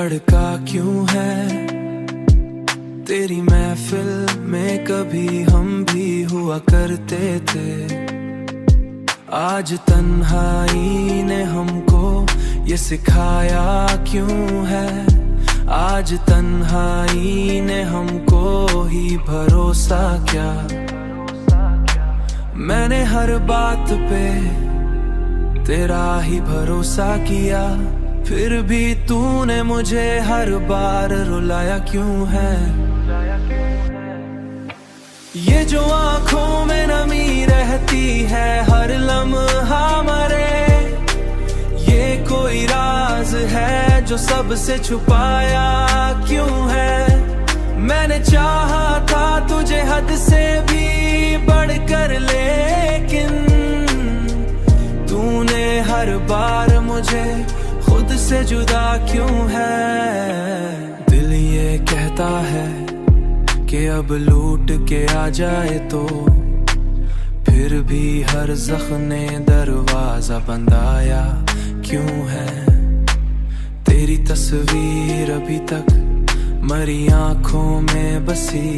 धड़का क्यों है तेरी महफिल में, कभी हम भी हुआ करते थे। आज तन्हाई ने हमको ये सिखाया क्यों है, आज तन्हाई ने हमको ही भरोसा क्या। मैंने हर बात पे तेरा ही भरोसा किया, फिर भी तूने मुझे हर बार रुलाया क्यों है। ये जो आंखों में नमी रहती है हर लम्हा मरे, ये कोई राज है जो सबसे छुपाया क्यों है। मैंने चाहा था तुझे हद से भी बढ़कर, लेकिन तूने हर बार मुझे खुद से जुदा क्यों है। दिल ये कहता है कि अब लूट के आ जाए तो, फिर भी हर ज़ख्म ने दरवाजा बंद आया क्यों है। तेरी तस्वीर अभी तक मरी आंखों में बसी,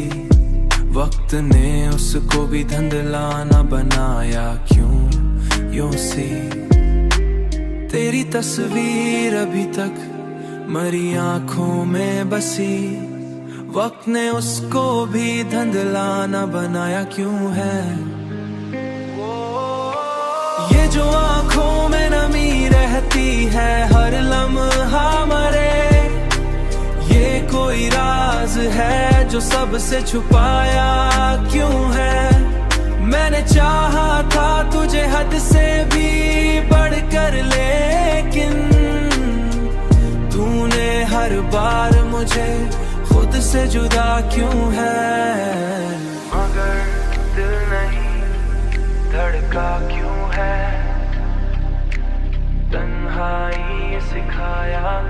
वक्त ने उसको भी धुंधला बनाया क्यों यूं सी। तेरी तस्वीर अभी तक मरी आंखों में बसी, वक्त ने उसको भी धुंधला बनाया क्यों है। ये जो आंखों में नमी रहती है हर लम्हा मरे, ये कोई राज है जो सबसे छुपाया क्यों है। मैंने चाहा था तुझे हद से भी बढ़कर, लेकिन तूने हर बार मुझे खुद से जुदा क्यों है। मगर दिल नहीं धड़का क्यों है, तन्हाई सिखाया